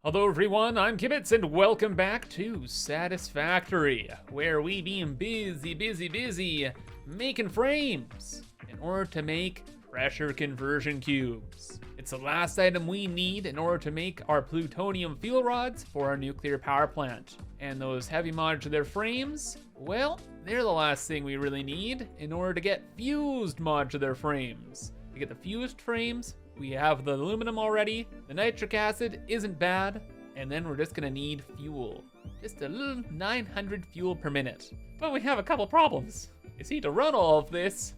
Hello everyone, I'm Kibitz and welcome back to Satisfactory, where we been busy making frames in order to make pressure conversion cubes. It's the last item we need in order to make our plutonium fuel rods for our nuclear power plant. And those heavy modular frames, well, they're the last thing we really need in order to get fused modular frames. To get the fused frames, we have the aluminum already, the nitric acid isn't bad, and then we're just gonna need fuel. Just a little 900 fuel per minute. But we have a couple problems. You see, to run all of this,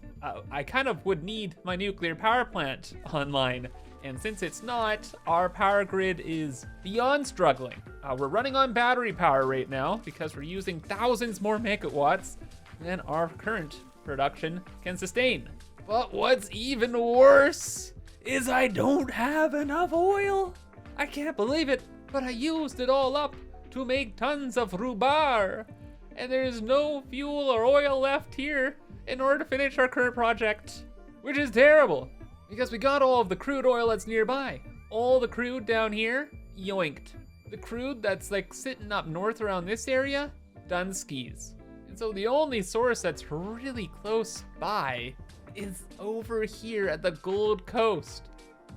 I kind of would need my nuclear power plant online. And since it's not, our power grid is beyond struggling. We're running on battery power right now because we're using thousands more megawatts than our current production can sustain. But what's even worse is I don't have enough oil. I can't believe it, but I used it all up to make tons of rhubarb. And there's no fuel or oil left here in order to finish our current project, which is terrible because we got all of the crude oil that's nearby. All the crude down here, yoinked. The crude that's like sitting up north around this area, done skis. And so the only source that's really close by is over here at the Gold Coast.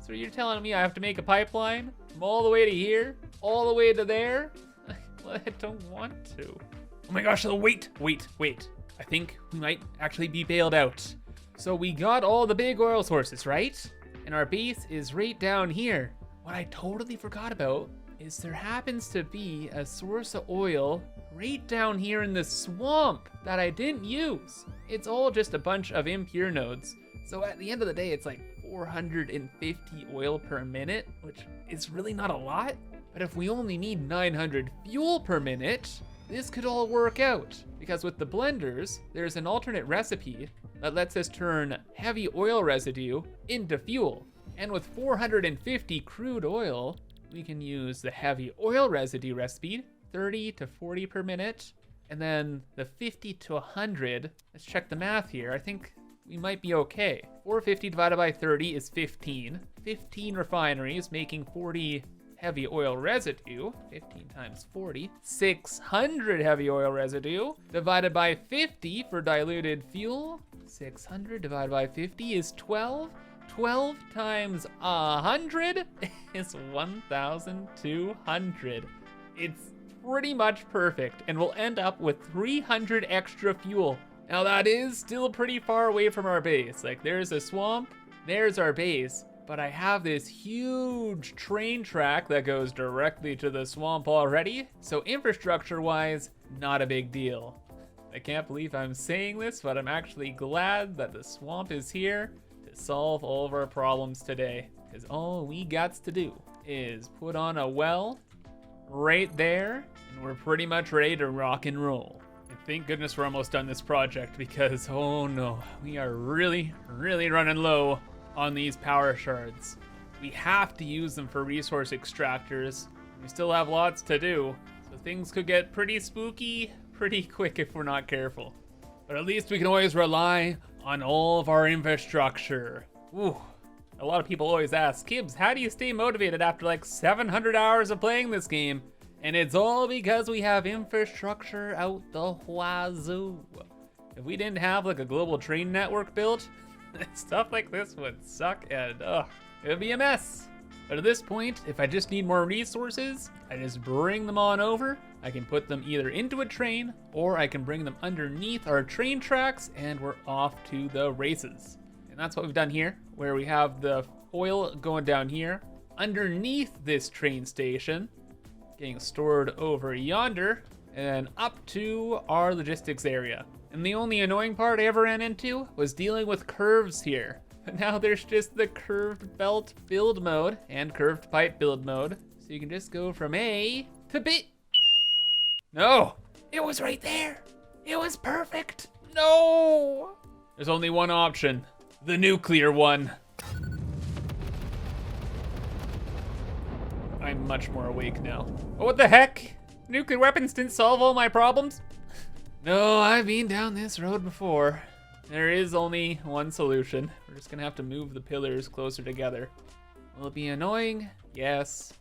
So you're telling me I have to make a pipeline from all the way to here, all the way to there? Well, I don't want to. Oh my gosh, wait. I think we might actually be bailed out. So we got all the big oil sources, right? And our base is right down here. What I totally forgot about is there happens to be a source of oil right down here in the swamp that I didn't use. It's all just a bunch of impure nodes. So at the end of the day, it's like 450 oil per minute, which is really not a lot. But if we only need 900 fuel per minute, this could all work out. Because with the blenders, there's an alternate recipe that lets us turn heavy oil residue into fuel. And with 450 crude oil, we can use the heavy oil residue recipe, 30 to 40 per minute, and then the 50 to 100, let's check the math here. I think we might be okay. 450 divided by 30 is 15. 15 refineries making 40 heavy oil residue, 15 times 40, 600 heavy oil residue, divided by 50 for diluted fuel. 600 divided by 50 is 12. 12 times 100 is 1,200. It's pretty much perfect, and we'll end up with 300 extra fuel. Now that is still pretty far away from our base. Like there's a swamp, there's our base, but I have this huge train track that goes directly to the swamp already. So infrastructure-wise, not a big deal. I can't believe I'm saying this, but I'm actually glad that the swamp is here to solve all of our problems today. Because all we got to do is put on a well right there, and we're pretty much ready to rock and roll. And thank goodness we're almost done this project because, oh no, we are really running low on these power shards. We have to use them for resource extractors. We still have lots to do, so things could get pretty spooky pretty quick if we're not careful. But at least we can always rely on all of our infrastructure. Ooh. A lot of people always ask, Kibbs, how do you stay motivated after like 700 hours of playing this game? And it's all because we have infrastructure out the wazoo. If we didn't have like a global train network built, stuff like this would suck and it would be a mess. But at this point, if I just need more resources, I just bring them on over. I can put them either into a train or I can bring them underneath our train tracks and we're off to the races. And that's what we've done here, where we have the oil going down here underneath this train station, getting stored over yonder, and up to our logistics area. And the only annoying part I ever ran into was dealing with curves here. But now there's just the curved belt build mode and curved pipe build mode. So you can just go from A to B. No, it was right there. It was perfect. No. There's only one option. The nuclear one. I'm much more awake now. Oh, what the heck? Nuclear weapons didn't solve all my problems? No, I've been down this road before. There is only one solution. We're just gonna have to move the pillars closer together. Will it be annoying? Yes.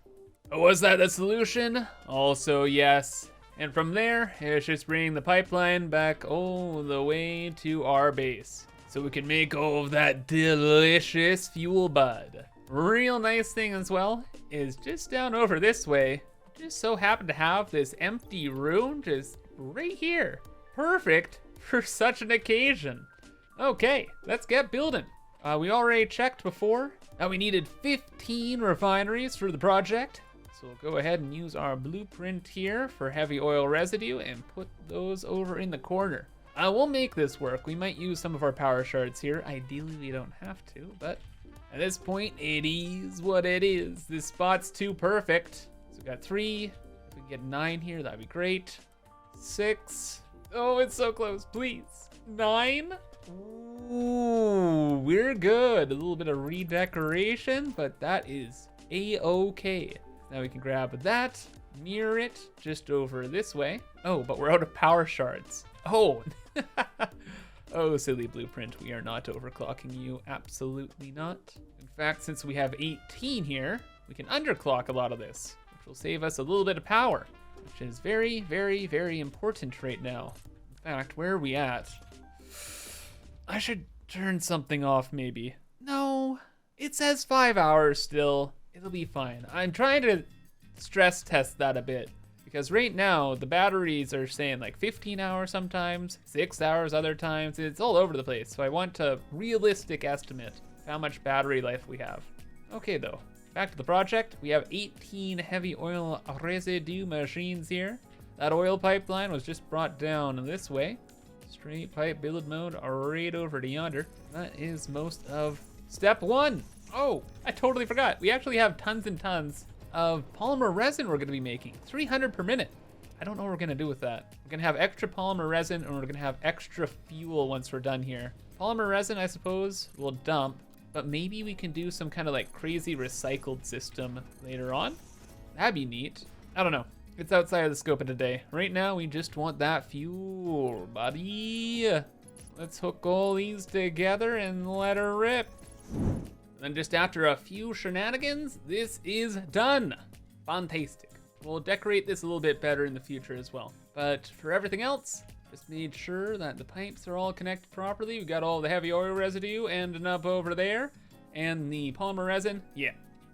Was that the solution? Also yes. And from there, it's just bringing the pipeline back all the way to our base, so we can make all of that delicious fuel bud. Real nice thing as well is just down over this way, just so happen to have this empty room just right here. Perfect for such an occasion. Okay, let's get building. We already checked before that we needed 15 refineries for the project. So we'll go ahead and use our blueprint here for heavy oil residue and put those over in the corner. We'll make this work. We might use some of our power shards here. Ideally, we don't have to, but at this point, it is what it is. This spot's too perfect. So we got 3. If we can get 9 here, that'd be great. 6. Oh, it's so close, please. 9. Ooh, we're good. A little bit of redecoration, but that is a-okay. Now we can grab that, mirror it just over this way. Oh, but we're out of power shards. Oh, oh, silly blueprint. We are not overclocking you. Absolutely not. In fact, since we have 18 here, we can underclock a lot of this, which will save us a little bit of power, which is very, very, very important right now. In fact, where are we at? I should turn something off maybe. No, it says 5 hours still. It'll be fine. I'm trying to stress test that a bit, because right now the batteries are saying like 15 hours sometimes, 6 hours other times. It's all over the place. So I want a realistic estimate of how much battery life we have. Okay though, back to the project. We have 18 heavy oil residue machines here. That oil pipeline was just brought down this way. Straight pipe build mode right over to yonder. That is most of step 1. Oh, I totally forgot. We actually have tons and tons of polymer resin we're gonna be making. 300 per minute. I don't know what we're gonna do with that. We're gonna have extra polymer resin, and we're gonna have extra fuel once we're done here. Polymer resin, I suppose, we'll dump, but maybe we can do some kind of like crazy recycled system later on. That'd be neat. I don't know. It's outside of the scope of today. Right now, we just want that fuel, buddy. Let's hook all these together and let her rip. Then just after a few shenanigans, this is done. Fantastic. We'll decorate this a little bit better in the future as well. But for everything else, just made sure that the pipes are all connected properly. We got all the heavy oil residue ending up over there. And the polymer resin, yeah,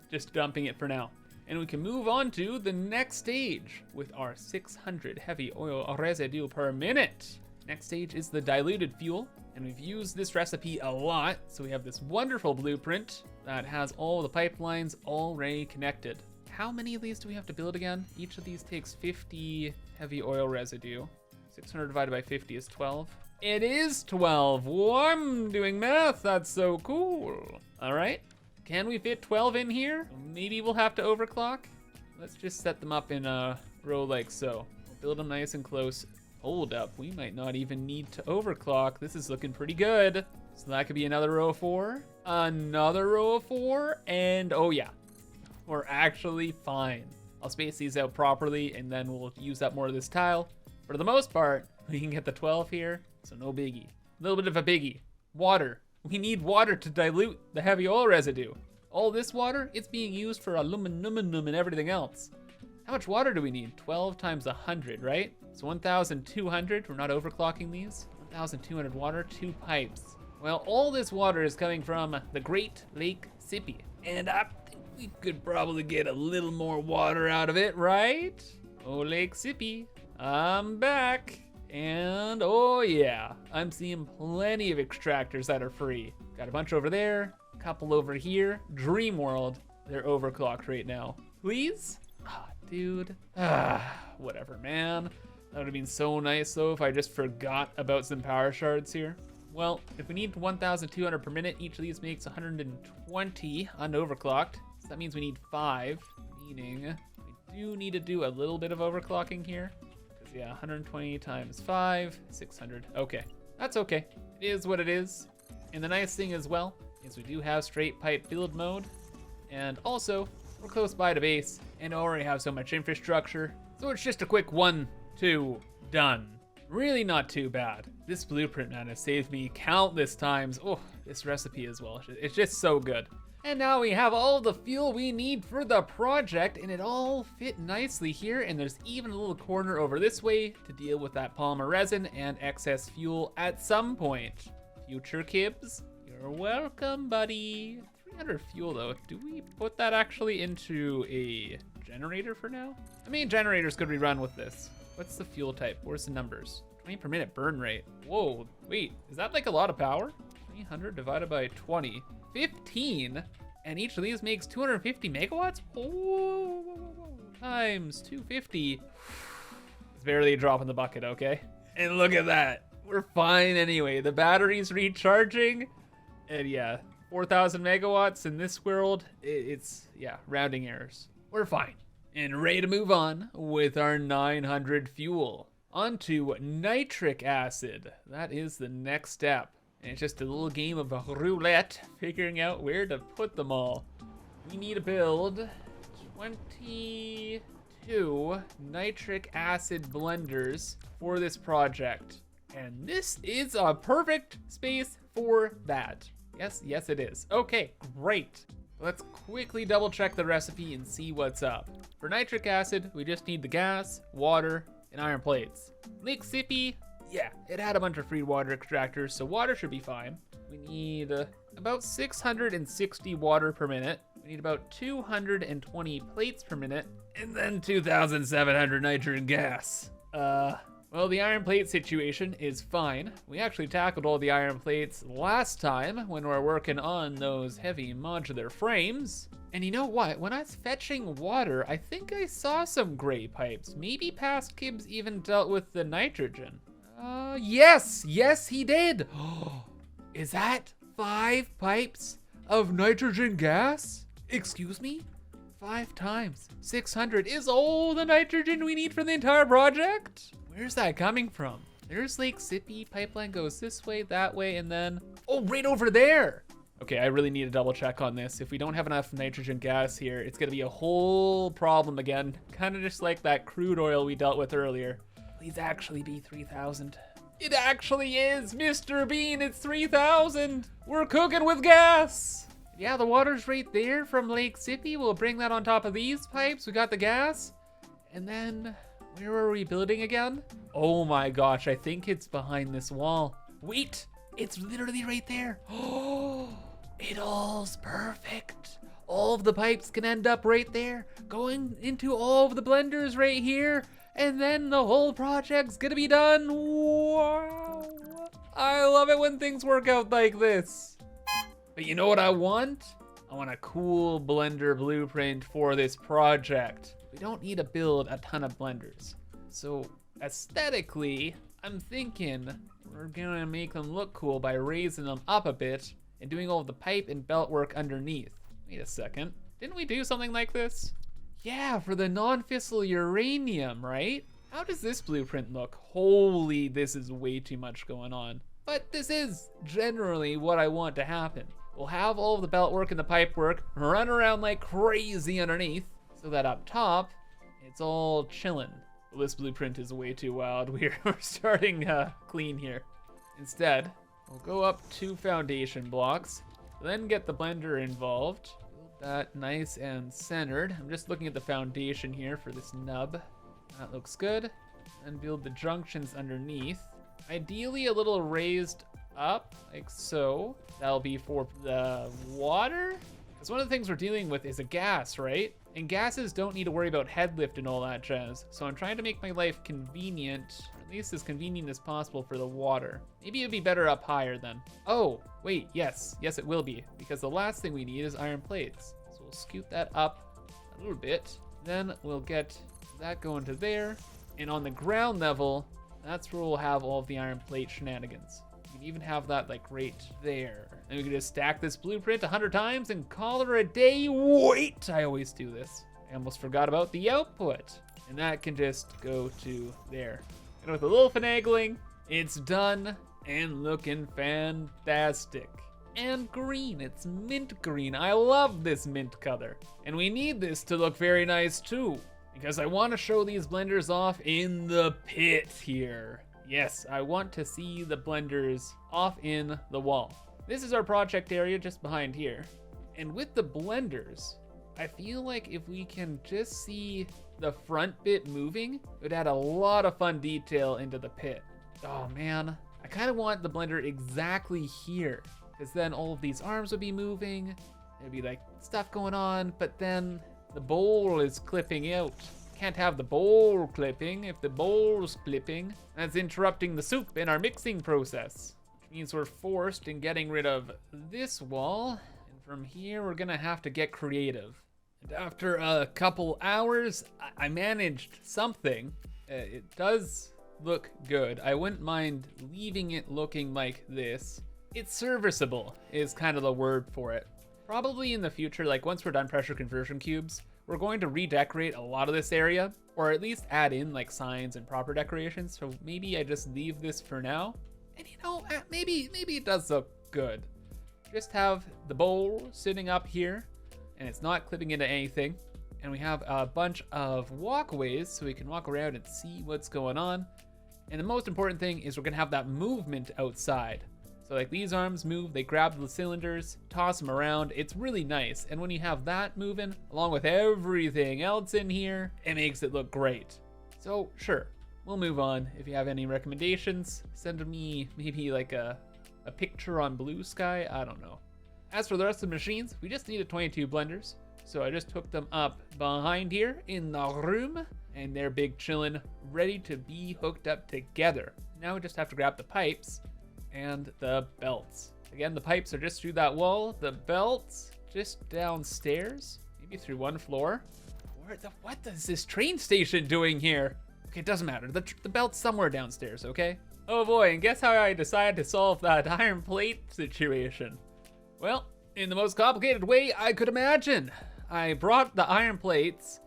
just dumping it for now. And we can move on to the next stage with our 600 heavy oil residue per minute. Next stage is the diluted fuel. And we've used this recipe a lot, so we have this wonderful blueprint that has all the pipelines already connected. How many of these do we have to build again? Each of these takes 50 heavy oil residue. 600 divided by 50 is 12. It is 12. Whoa, I'm doing math. That's so cool. All right, can we fit 12 in here? Maybe we'll have to overclock. Let's just set them up in a row like so. We'll build them nice and close. Hold up, we might not even need to overclock. This is looking pretty good. So that could be another row of 4, another row of 4, and oh yeah, we're actually fine. I'll space these out properly and then we'll use up more of this tile. For the most part, we can get the 12 here, so no biggie. A little bit of a biggie, water. We need water to dilute the heavy oil residue. All this water, it's being used for aluminum and everything else. How much water do we need? 12 times 100, right? So 1,200, we're not overclocking these. 1,200 water, 2 pipes. Well, all this water is coming from the Great Lake Sippy. And I think we could probably get a little more water out of it, right? Oh, Lake Sippy, I'm back. And oh yeah, I'm seeing plenty of extractors that are free. Got a bunch over there, a couple over here. Dream World, they're overclocked right now. Please? Dude, whatever, man. That would have been so nice though if I just forgot about some power shards here. Well, if we need 1,200 per minute, each of these makes 120 unoverclocked. So that means we need 5, meaning we do need to do a little bit of overclocking here. Because yeah, 120 times 5, 600. Okay, that's okay. It is what it is. And the nice thing as well is we do have straight pipe build mode. And also, we're close by to base and already have so much infrastructure. So it's just a quick 1, 2, done. Really not too bad. This blueprint, man, has saved me countless times. Oh, this recipe as well. It's just so good. And now we have all the fuel we need for the project, and it all fit nicely here. And there's even a little corner over this way to deal with that polymer resin and excess fuel at some point. Future Kibs, you're welcome, buddy. 300 fuel though. Do we put that actually into a generator for now? I mean, generators could be run with this. What's the fuel type? Where's the numbers? 20 per minute burn rate. Whoa, wait, is that like a lot of power? 300 divided by 20. 15, and each of these makes 250 megawatts? Oh, times 250. It's barely a drop in the bucket, okay? And look at that. We're fine anyway. The battery's recharging, and yeah, 4,000 megawatts in this world, it's, yeah, rounding errors. We're fine. And ready to move on with our 900 fuel. Onto nitric acid. That is the next step. And it's just a little game of roulette, figuring out where to put them all. We need to build 22 nitric acid blenders for this project. And this is a perfect space for that. Yes it is. Okay, great. Let's quickly double check the recipe and see what's up. For nitric acid, we just need the gas, water, and iron plates. Lake Sippy, yeah, it had a bunch of free water extractors, so water should be fine. We need about 660 water per minute. We need about 220 plates per minute, and then 2,700 nitrogen gas. Well, the iron plate situation is fine. We actually tackled all the iron plates last time when we were working on those heavy modular frames. And you know what? When I was fetching water, I think I saw some gray pipes. Maybe past Kibs even dealt with the nitrogen. Yes, he did. Is that 5 pipes of nitrogen gas? Excuse me? 5 times 600 is all the nitrogen we need for the entire project? Where's that coming from? There's Lake Sippy, pipeline goes this way, that way, and then, oh, right over there. Okay, I really need to double check on this. If we don't have enough nitrogen gas here, it's gonna be a whole problem again. Kind of just like that crude oil we dealt with earlier. Please actually be 3,000. It actually is, Mr. Bean, it's 3,000. We're cooking with gas. Yeah, the water's right there from Lake Sippy. We'll bring that on top of these pipes. We got the gas. And then, where are we building again? Oh my gosh, I think it's behind this wall. Wait, it's literally right there. Oh, it all's perfect. All of the pipes can end up right there, going into all of the blenders right here. And then the whole project's gonna be done. Wow. I love it when things work out like this. But you know what I want? I want a cool blender blueprint for this project. We don't need to build a ton of blenders. So aesthetically, I'm thinking we're gonna make them look cool by raising them up a bit and doing all of the pipe and belt work underneath. Wait a second, didn't we do something like this? Yeah, for the non-fissile uranium, right? How does this blueprint look? Holy, this is way too much going on. But this is generally what I want to happen. We'll have all of the belt work and the pipe work run around like crazy underneath, so that up top, it's all chillin'. Well, this blueprint is way too wild. We're starting clean here. Instead, we'll go up 2 foundation blocks, then get the blender involved. That nice and centered. I'm just looking at the foundation here for this nub. That looks good. And build the junctions underneath. Ideally a little raised up, like so. That'll be for the water. Because one of the things we're dealing with is a gas, right? And gases don't need to worry about head lift and all that jazz. So I'm trying to make my life convenient, or at least as convenient as possible for the water. Maybe it'd be better up higher then. Oh, wait, yes it will be. Because the last thing we need is iron plates. So we'll scoot that up a little bit. Then we'll get that going to there. And on the ground level, that's where we'll have all of the iron plate shenanigans. We can even have that like right there. And we can just stack this blueprint 100 times and call it a day. Wait, I always do this. I almost forgot about the output. And that can just go to there. And with a little finagling, it's done and looking fantastic. And green, it's mint green. I love this mint color. And we need this to look very nice too, because I want to show these blenders off in the pit here. Yes, I want to see the blenders off in the wall. This is our project area just behind here. And with the blenders, I feel like if we can just see the front bit moving, it would add a lot of fun detail into the pit. Oh man, I kind of want the blender exactly here, because then all of these arms would be moving. There'd be like stuff going on, but then the bowl is clipping out. Can't have the bowl clipping. If the bowl's clipping, that's interrupting the soup in our mixing process, which means we're forced in getting rid of this wall. And from here, we're gonna have to get creative. And after a couple hours, I managed something. It does look good. I wouldn't mind leaving it looking like this. It's serviceable is kind of the word for it. Probably in the future, like once we're done pressure conversion cubes, we're going to redecorate a lot of this area, or at least add in like signs and proper decorations. So maybe I just leave this for now. And you know, maybe it does look good. Just have the bowl sitting up here, and it's not clipping into anything. And we have a bunch of walkways so we can walk around and see what's going on. And the most important thing is we're gonna have that movement outside. So like these arms move, they grab the cylinders, toss them around. It's really nice. And when you have that moving, along with everything else in here, it makes it look great. So sure, we'll move on. If you have any recommendations, send me maybe like a picture on Blue Sky, I don't know. As for the rest of the machines, we just needed 22 blenders. So I just hooked them up behind here in the room, and they're big chillin', ready to be hooked up together. Now we just have to grab the pipes and the belts. Again, the pipes are just through that wall. The belts just downstairs, maybe through one floor. What is this train station doing here? Okay, it doesn't matter. The belt's somewhere downstairs, okay? Oh boy, and guess how I decided to solve that iron plate situation? Well, in the most complicated way I could imagine. I brought the iron plates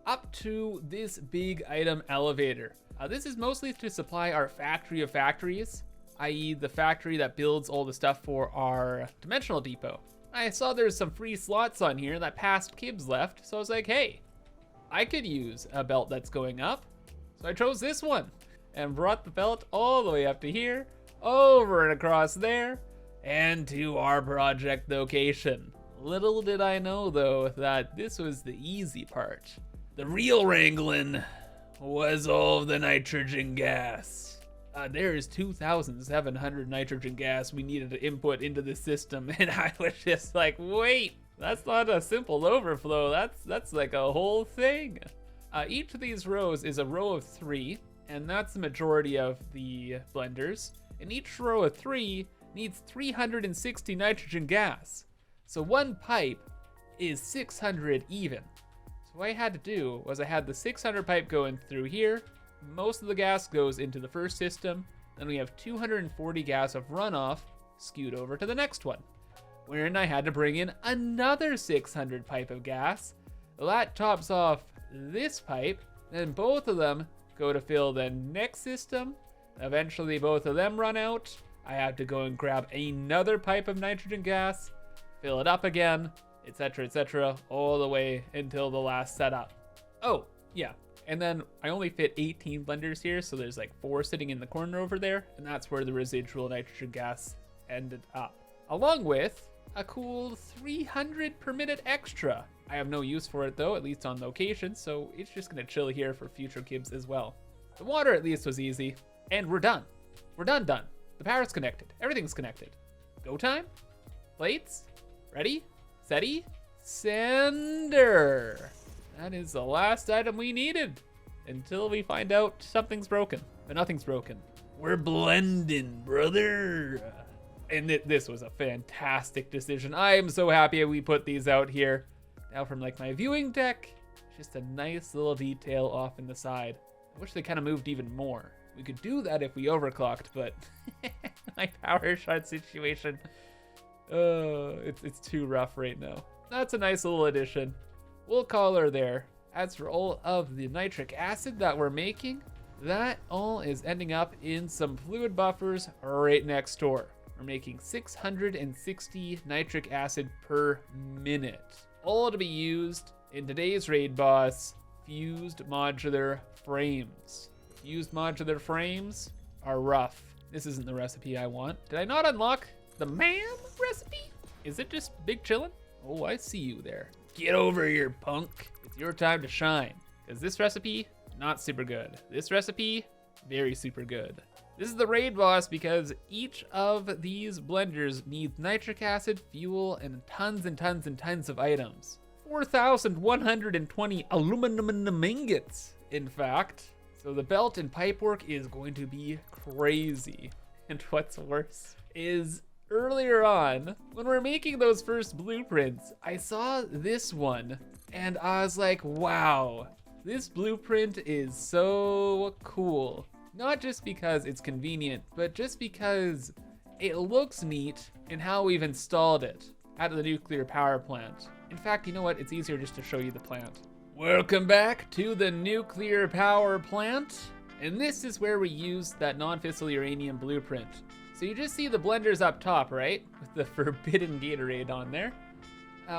up to this big item elevator. This is mostly to supply our factory of factories, i.e. the factory that builds all the stuff for our dimensional depot. I saw there's some free slots on here that past Kibs left, so I was like, hey, I could use a belt that's going up. So I chose this one and brought the belt all the way up to here, over and across there, and to our project location. Little did I know though that this was the easy part. The real wrangling was all the nitrogen gas. There is 2,700 nitrogen gas we needed to input into the system, and I was just like, wait, that's not a simple overflow, that's like a whole thing. Each of these rows is a row of 3, and that's the majority of the blenders, and each row of 3 needs 360 nitrogen gas. So one pipe is 600 even. So what I had to do was I had the 600 pipe going through here. Most of the gas goes into the first system. Then we have 240 gas of runoff skewed over to the next one, wherein I had to bring in another 600 pipe of gas. That tops off this pipe. Then both of them go to fill the next system. Eventually both of them run out. I have to go and grab another pipe of nitrogen gas, fill it up again, etc., all the way until the last setup. Oh, yeah. And then I only fit 18 blenders here, so there's like 4 sitting in the corner over there, and that's where the residual nitrogen gas ended up. Along with a cool 300 per minute extra. I have no use for it though, at least on location, so it's just gonna chill here for future Kibs as well. The water at least was easy, and we're done. We're done. The power's connected, everything's connected. Go time, plates, ready, steady, sender. That is the last item we needed until we find out something's broken. But nothing's broken. We're blending, brother. And this was a fantastic decision. I am so happy we put these out here. Now from like my viewing deck, just a nice little detail off in the side. I wish they kind of moved even more. We could do that if we overclocked, but my power shot situation, it's too rough right now. That's a nice little addition. We'll call her there. As for all of the nitric acid that we're making, that all is ending up in some fluid buffers right next door. We're making 660 nitric acid per minute. All to be used in today's raid boss, Fused Modular Frames. Fused Modular Frames are rough. This isn't the recipe I want. Did I not unlock the MAM recipe? Is it just big chillin'? Oh, I see you there. Get over here, punk. It's your time to shine. Because this recipe, not super good. This recipe, very super good. This is the raid boss because each of these blenders needs nitric acid, fuel, and tons and tons and tons of items. 4,120 aluminum ingots, in fact. So the belt and pipe work is going to be crazy. And what's worse is earlier on, when we're making those first blueprints, I saw this one and I was like, wow, this blueprint is so cool. Not just because it's convenient, but just because it looks neat in how we've installed it at the nuclear power plant. In fact, you know what? It's easier just to show you the plant. Welcome back to the nuclear power plant. And this is where we use that non-fissile uranium blueprint. So you just see the blenders up top, right? With the forbidden Gatorade on there.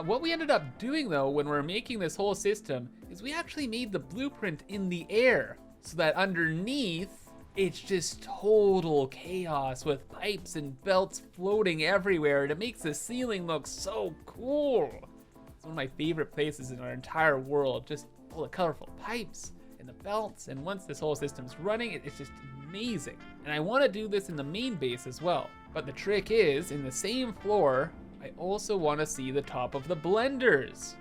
What we ended up doing though, when we're making this whole system, is we actually made the blueprint in the air. So that underneath, it's just total chaos with pipes and belts floating everywhere. And it makes the ceiling look so cool. It's one of my favorite places in our entire world. Just all the colorful pipes and the belts. And once this whole system's running, it's just amazing. And I want to do this in the main base as well. But the trick is, in the same floor, I also want to see the top of the blenders.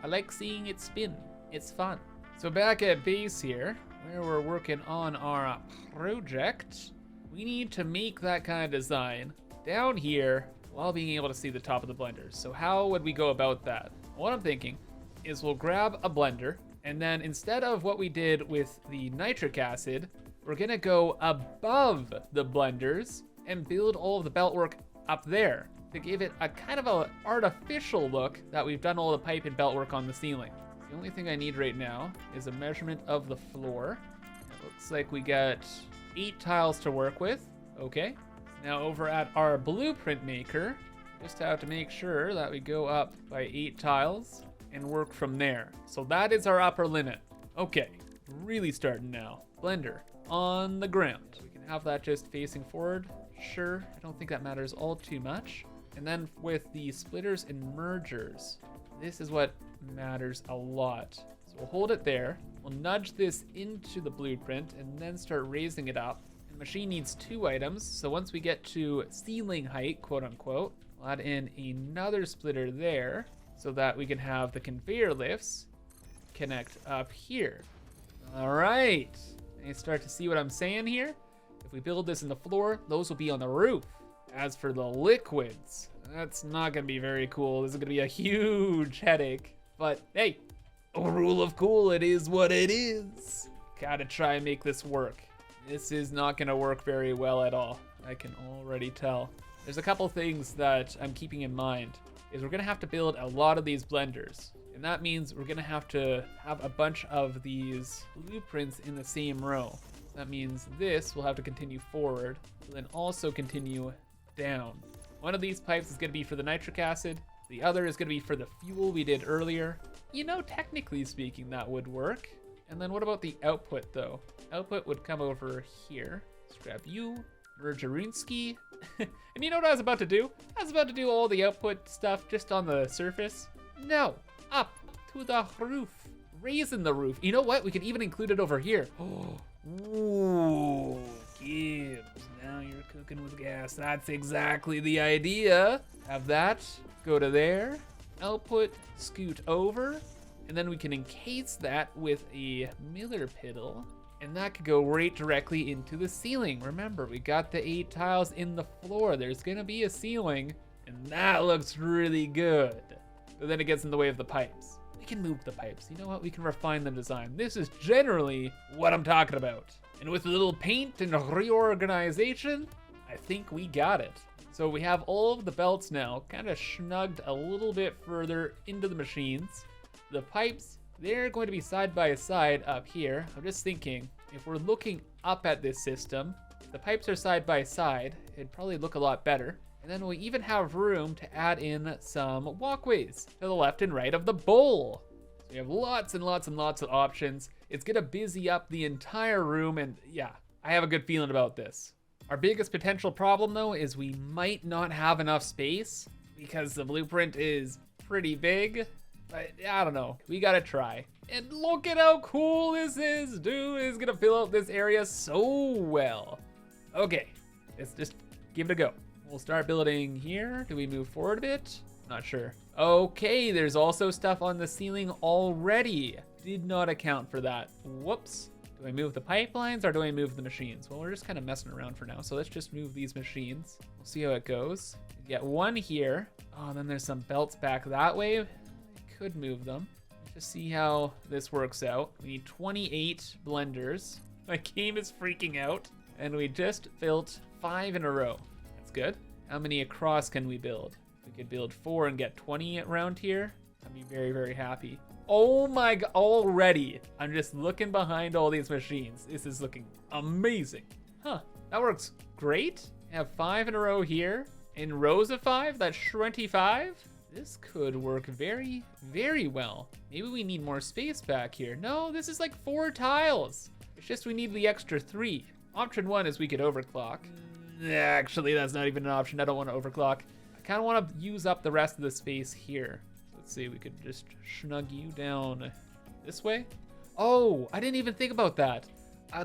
I like seeing it spin. It's fun. So back at base here, where we're working on our project, we need to make that kind of design down here while being able to see the top of the blenders. So how would we go about that? What I'm thinking is we'll grab a blender, and then instead of what we did with the nitric acid, we're gonna go above the blenders and build all of the belt work up there to give it a kind of an artificial look that we've done all the pipe and belt work on the ceiling. The only thing I need right now is a measurement of the floor. It looks like we got 8 tiles to work with. Okay. Now over at our blueprint maker, just have to make sure that we go up by 8 tiles and work from there. So that is our upper limit. Okay, really starting now. Blender on the ground. We can have that just facing forward. Sure, I don't think that matters all too much. And then with the splitters and mergers, this is what matters a lot. So we'll hold it there. We'll nudge this into the blueprint and then start raising it up. The machine needs 2 items. So once we get to ceiling height, quote unquote, we'll add in another splitter there so that we can have the conveyor lifts connect up here. All right. You start to see what I'm saying here? If we build this in the floor, those will be on the roof. As for the liquids, that's not gonna be very cool. This is gonna be a huge headache. But hey, a rule of cool, it is what it is. Gotta try and make this work. This is not gonna work very well at all. I can already tell. There's a couple things that I'm keeping in mind. Is we're gonna have to build a lot of these blenders. And that means we're gonna have to have a bunch of these blueprints in the same row. That means this will have to continue forward, and then also continue down. One of these pipes is gonna be for the nitric acid. The other is gonna be for the fuel we did earlier. You know, technically speaking, that would work. And then what about the output though? Output would come over here. Let's grab you, Mergerinsky. And you know what I was about to do? I was about to do all the output stuff just on the surface. No, up to the roof, raising the roof. You know what? We can even include it over here. Ooh, Gibbs, now you're cooking with gas. That's exactly the idea. Have that go to there, output scoot over, and then we can encase that with a Miller piddle, and that could go right directly into the ceiling. Remember, we got the 8 tiles in the floor. There's gonna be a ceiling, and that looks really good. But then it gets in the way of the pipes. We can move the pipes. You know what? We can refine the design. This is generally what I'm talking about. And with a little paint and reorganization, I think we got it. So we have all of the belts now kind of snugged a little bit further into the machines. The pipes, they're going to be side by side up here. I'm just thinking, if we're looking up at this system, if the pipes are side by side, it'd probably look a lot better. And then we even have room to add in some walkways to the left and right of the bowl. So we have lots and lots and lots of options. It's gonna busy up the entire room, and yeah, I have a good feeling about this. Our biggest potential problem though is we might not have enough space because the blueprint is pretty big, but I don't know. We gotta try. And look at how cool this is, dude. It's gonna fill out this area so well. Okay, let's just give it a go. We'll start building here. Do we move forward a bit? Not sure. Okay, there's also stuff on the ceiling already. Did not account for that. Whoops. Do I move the pipelines or do I move the machines? Well, we're just kind of messing around for now, so let's just move these machines. We'll see how it goes. We get one here. Oh, and then there's some belts back that way. I could move them. Just see how this works out. We need 28 blenders. My game is freaking out. And we just built 5 in a row. That's good. How many across can we build? We could build 4 and get 20 around here. I'd be very, very happy. Oh my god, already. I'm just looking behind all these machines. This is looking amazing. Huh, that works great. I have 5 in a row here. In rows of 5, that's 25. This could work very, very well. Maybe we need more space back here. No, this is like 4 tiles. It's just we need the extra 3. Option 1 is we could overclock. Actually, that's not even an option. I don't want to overclock. I kind of want to use up the rest of the space here. Let's see, we could just snug you down this way. Oh, I didn't even think about that.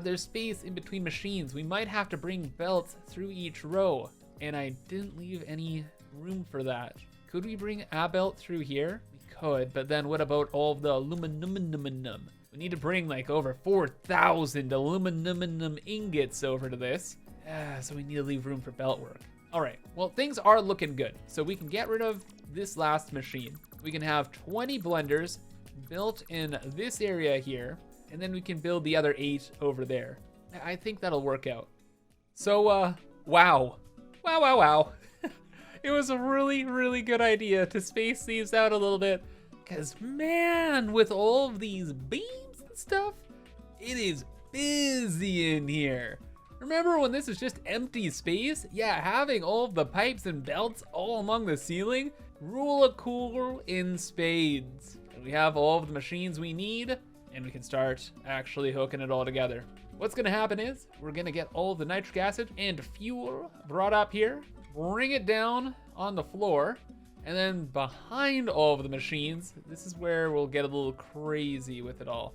There's space in between machines. We might have to bring belts through each row, and I didn't leave any room for that. Could we bring a belt through here? We could, but then what about all of the aluminum? We need to bring like over 4,000 aluminum ingots over to this. So we need to leave room for belt work. All right, well, things are looking good. So we can get rid of this last machine. We can have 20 blenders built in this area here, and then we can build the other 8 over there. I think that'll work out. So, wow. It was a really, really good idea to space these out a little bit, because man, with all of these beams and stuff, it is busy in here. Remember when this was just empty space? Yeah, having all of the pipes and belts all along the ceiling, rule of cool in spades. And we have all of the machines we need, and we can start actually hooking it all together. What's gonna happen is, we're gonna get all the nitric acid and fuel brought up here, bring it down on the floor, and then behind all of the machines, this is where we'll get a little crazy with it all.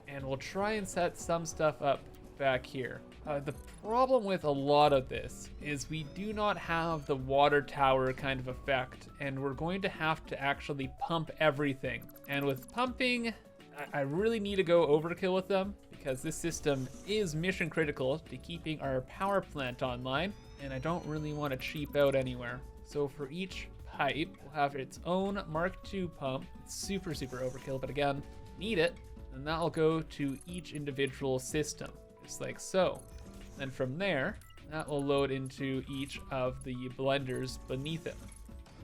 And we'll try and set some stuff up back here. The problem with a lot of this is we do not have the water tower kind of effect, and we're going to have to actually pump everything. And with pumping, I really need to go overkill with them, because this system is mission critical to keeping our power plant online, and I don't really want to cheap out anywhere. So for each pipe, we'll have its own Mark II pump. It's super, super overkill, but again, need it, and that'll go to each individual system, just like so. Then from there, that will load into each of the blenders beneath it.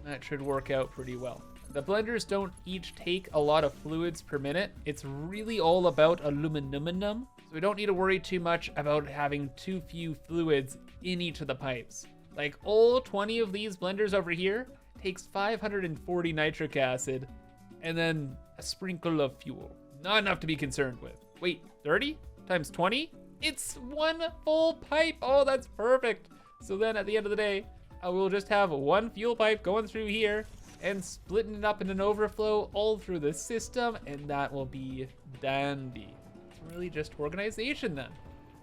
That should work out pretty well. The blenders don't each take a lot of fluids per minute. It's really all about aluminum, so we don't need to worry too much about having too few fluids in each of the pipes. Like all 20 of these blenders over here takes 540 nitric acid and then a sprinkle of fuel. Not enough to be concerned with. Wait, 30 times 20? It's 1 full pipe. Oh, that's perfect. So then at the end of the day, I will just have 1 fuel pipe going through here and splitting it up in an overflow all through the system, and that will be dandy. It's really just organization then.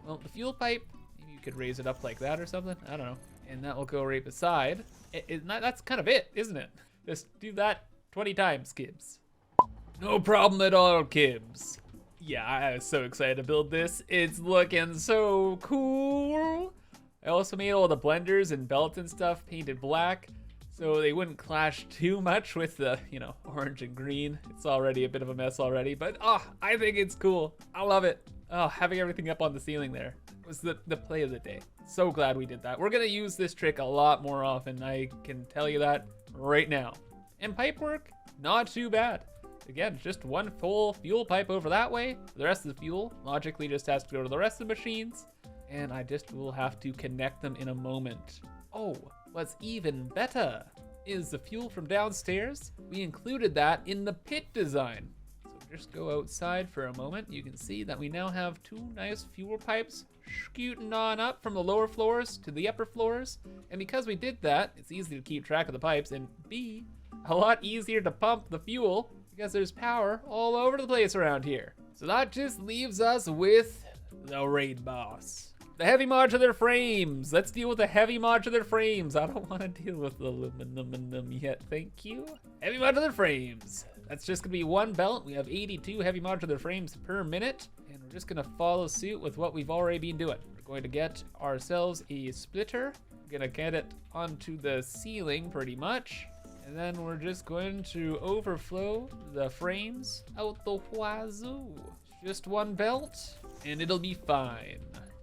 Well, the fuel pipe, maybe you could raise it up like that or something. I don't know. And that will go right beside. That's kind of it, isn't it? Just do that 20 times, Kibs. No problem at all, Kibs. Yeah, I was so excited to build this. It's looking so cool. I also made all the blenders and belts and stuff painted black, so they wouldn't clash too much with the, orange and green. It's already a bit of a mess already, but I think it's cool. I love it. Oh, having everything up on the ceiling there was the play of the day. So glad we did that. We're gonna use this trick a lot more often, I can tell you that right now. And pipe work, not too bad. Again, just 1 full fuel pipe over that way. The rest of the fuel logically just has to go to the rest of the machines, and I just will have to connect them in a moment. Oh, what's even better is the fuel from downstairs. We included that in the pit design. So just go outside for a moment. You can see that we now have 2 nice fuel pipes scooting on up from the lower floors to the upper floors. And because we did that, it's easy to keep track of the pipes, and B, a lot easier to pump the fuel because there's power all over the place around here. So that just leaves us with the raid boss. The heavy modular frames. Let's deal with the heavy modular frames. I don't want to deal with the aluminum yet, thank you. Heavy modular frames. That's just gonna be one belt. We have 82 heavy modular frames per minute, and we're just gonna follow suit with what we've already been doing. We're going to get ourselves a splitter. We're gonna get it onto the ceiling pretty much, and then we're just going to overflow the frames out the wazoo. Just one belt, and it'll be fine.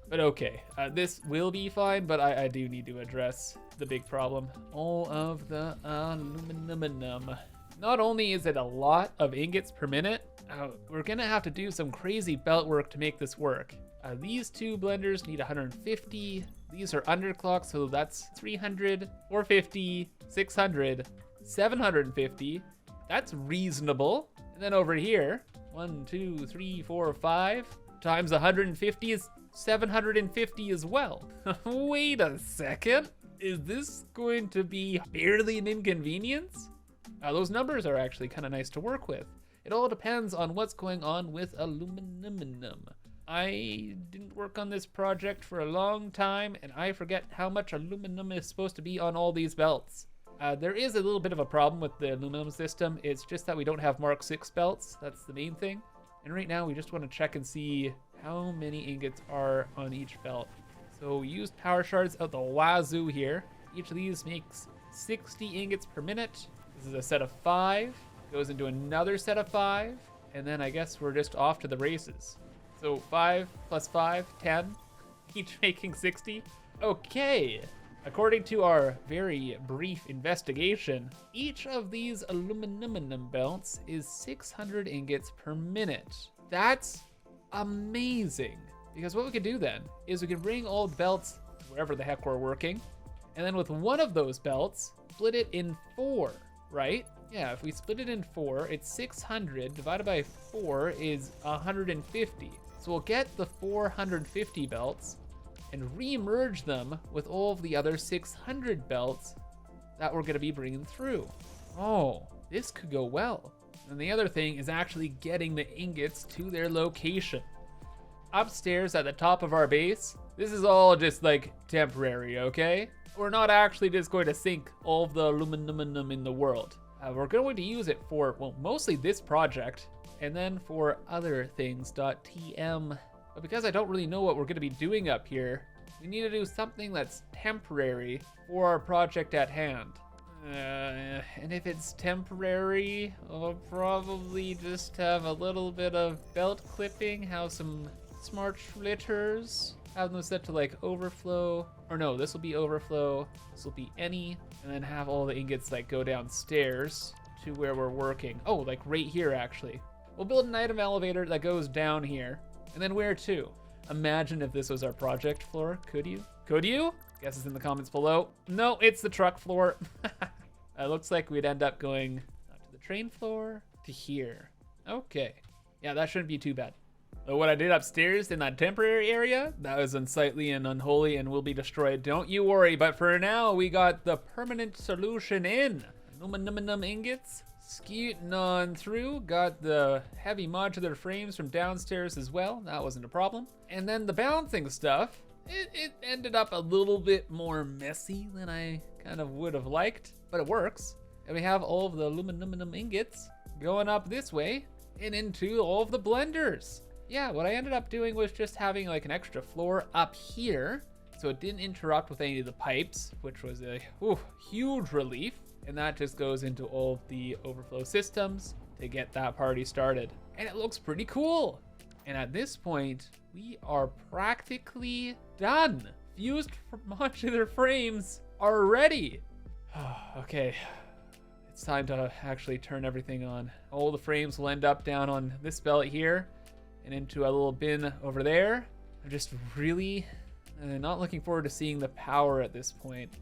But okay, this will be fine, but I do need to address the big problem. All of the aluminum. Not only is it a lot of ingots per minute, we're gonna have to do some crazy belt work to make this work. These two blenders need 150. These are underclocked, so that's 300, 450, 600, 750. That's reasonable. And then over here, 1, 2, 3, 4, 5 times 150 is 750 as well. Wait a second. Is this going to be barely an inconvenience? Those numbers are actually kind of nice to work with. It all depends on what's going on with aluminum. I didn't work on this project for a long time, and I forget how much aluminum is supposed to be on all these belts. There is a little bit of a problem with the aluminum system. It's just that we don't have Mark 6 belts. That's the main thing. And right now we just want to check and see how many ingots are on each belt. So we used power shards out the wazoo here. Each of these makes 60 ingots per minute. This is a set of 5, goes into another set of 5, and then I guess we're just off to the races. So 5 plus 5, 10, each making 60. Okay, according to our very brief investigation, each of these aluminum belts is 600 ingots per minute. That's amazing, because what we can do then is we can bring all the belts wherever the heck we're working, and then with one of those belts, split it in 4, right? Yeah, if we split it in 4, it's 600 divided by 4 is 150. So we'll get the 450 belts and re-merge them with all of the other 600 belts that we're gonna be bringing through. Oh, this could go well. And the other thing is actually getting the ingots to their location. Upstairs at the top of our base, this is all just like temporary, okay? We're not actually just going to sink all of the aluminum in the world. We're going to use it for, well, mostly this project, and then for other things, .tm. But because I don't really know what we're gonna be doing up here, we need to do something that's temporary for our project at hand. And if it's temporary, I'll probably just have a little bit of belt clipping, have some smart splitters, have them set to like overflow, or no, this will be overflow, this will be any, and then have all the ingots like go downstairs to where we're working. Oh, like right here actually. We'll build an item elevator that goes down here, and then where to? Imagine if this was our project floor, could you? Could you? Guess it's in the comments below. No, it's the truck floor. It looks like we'd end up going to the train floor to here. Okay, yeah, that shouldn't be too bad. But what I did upstairs in that temporary area, that was unsightly and unholy and will be destroyed. Don't you worry, but for now, we got the permanent solution in. Aluminum ingots, scooting on through. Got the heavy modular frames from downstairs as well. That wasn't a problem. And then the balancing stuff, it ended up a little bit more messy than I kind of would have liked, but it works. And we have all of the aluminum ingots going up this way and into all of the blenders. Yeah, what I ended up doing was just having like an extra floor up here, so it didn't interrupt with any of the pipes, which was a huge relief. And that just goes into all of the overflow systems to get that party started. And it looks pretty cool. And at this point, we are practically done. Fused modular frames are ready. Okay, it's time to actually turn everything on. All the frames will end up down on this belt here and into a little bin over there. I'm just really not looking forward to seeing the power at this point.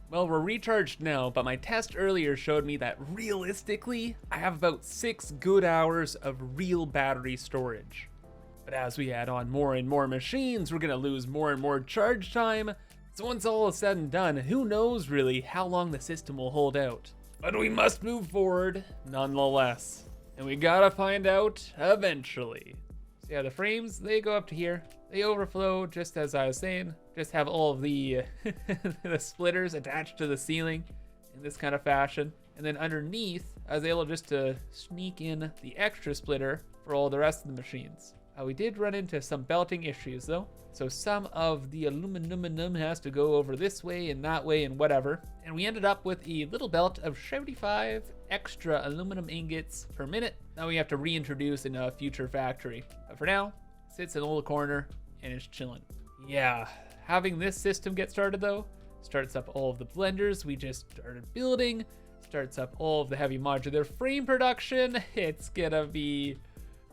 Well, we're recharged now, but my test earlier showed me that realistically, I have about 6 good hours of real battery storage. But as we add on more and more machines, we're gonna lose more and more charge time. So once all is said and done, who knows really how long the system will hold out. But we must move forward nonetheless. And we gotta find out eventually. So yeah, the frames, they go up to here. They overflow, just as I was saying. Just have all of the, the splitters attached to the ceiling in this kind of fashion. And then underneath, I was able just to sneak in the extra splitter for all the rest of the machines. We did run into some belting issues though. So some of the aluminum has to go over this way and that way and whatever. And we ended up with a little belt of 75 extra aluminum ingots per minute that we have to reintroduce in a future factory. But for now, it sits in a little corner and it's chilling. Yeah, having this system get started though, starts up all of the blenders we just started building, starts up all of the heavy modular frame production. It's gonna be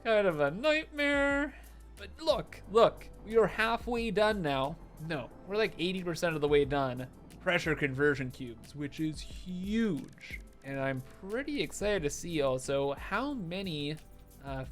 kind of a nightmare. But look, we are halfway done now. No, we're like 80% of the way done. Pressure conversion cubes, which is huge. And I'm pretty excited to see also how many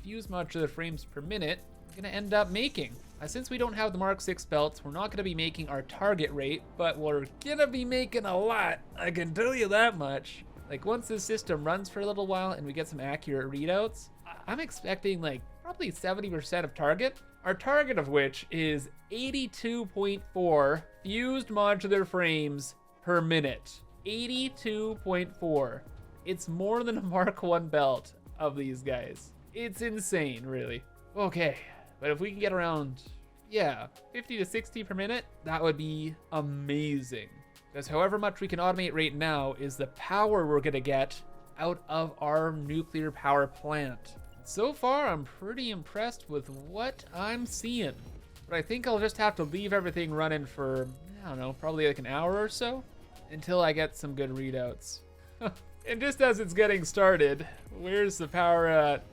fused modular frames per minute we're gonna end up making. Since we don't have the Mark 6 belts, we're not gonna be making our target rate, but we're gonna be making a lot. I can tell you that much. Like once this system runs for a little while and we get some accurate readouts, I'm expecting like probably 70% of target. Our target of which is 82.4 fused modular frames per minute. 82.4. It's more than a Mark 1 belt of these guys. It's insane, really. Okay, but if we can get around, 50 to 60 per minute, that would be amazing. Because however much we can automate right now is the power we're gonna get out of our nuclear power plant. So far, I'm pretty impressed with what I'm seeing. But I think I'll just have to leave everything running for, I don't know, probably like an hour or so until I get some good readouts. And just as it's getting started, where's the power at?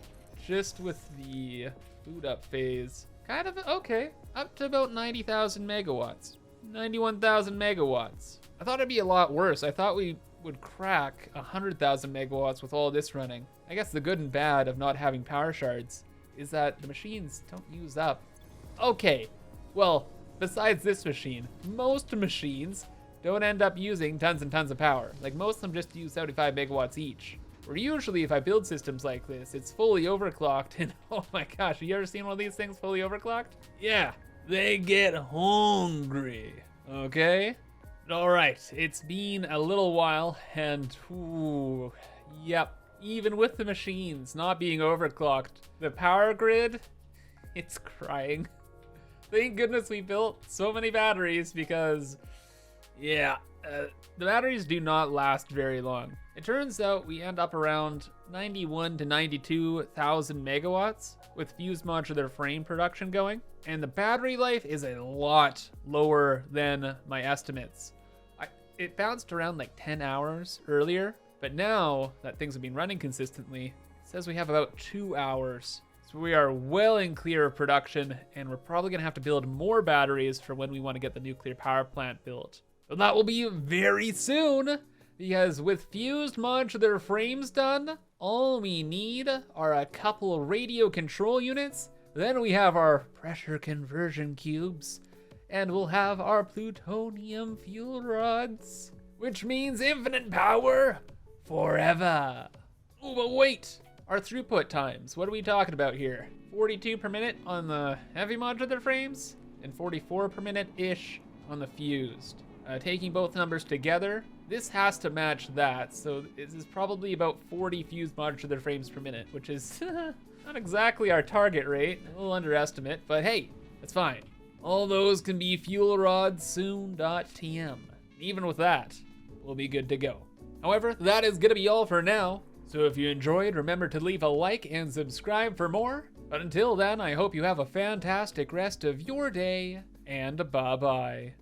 Just with the boot up phase. Kind of okay, up to about 90,000 megawatts. 91,000 megawatts. I thought it'd be a lot worse. I thought we would crack 100,000 megawatts with all this running. I guess the good and bad of not having power shards is that the machines don't use up. Okay, well, besides this machine, most machines don't end up using tons and tons of power. Like most of them just use 75 megawatts each. Or usually if I build systems like this, it's fully overclocked and oh my gosh, you ever seen one of these things fully overclocked? Yeah, they get hungry, okay? All right, it's been a little while and yep. Even with the machines not being overclocked, the power grid, it's crying. Thank goodness we built so many batteries because, the batteries do not last very long. It turns out we end up around 91 to 92,000 megawatts with fused modular frame production going, and the battery life is a lot lower than my estimates. It bounced around like 10 hours earlier, but now that things have been running consistently, it says we have about 2 hours. So we are well in clear of production, and we're probably gonna have to build more batteries for when we wanna get the nuclear power plant built. But that will be very soon, because with fused modular frames done, all we need are a couple radio control units, then we have our pressure conversion cubes, and we'll have our plutonium fuel rods, which means infinite power forever. Oh, but wait, our throughput times, what are we talking about here? 42 per minute on the heavy modular frames and 44 per minute-ish on the fused. Taking both numbers together, this has to match that, so this is probably about 40 fused modular frames per minute, which is not exactly our target rate, a little underestimate, but hey, that's fine. All those can be fuel rods soon.tm. Even with that, we'll be good to go. However, that is gonna be all for now. So if you enjoyed, remember to leave a like and subscribe for more. But until then, I hope you have a fantastic rest of your day, and bye-bye.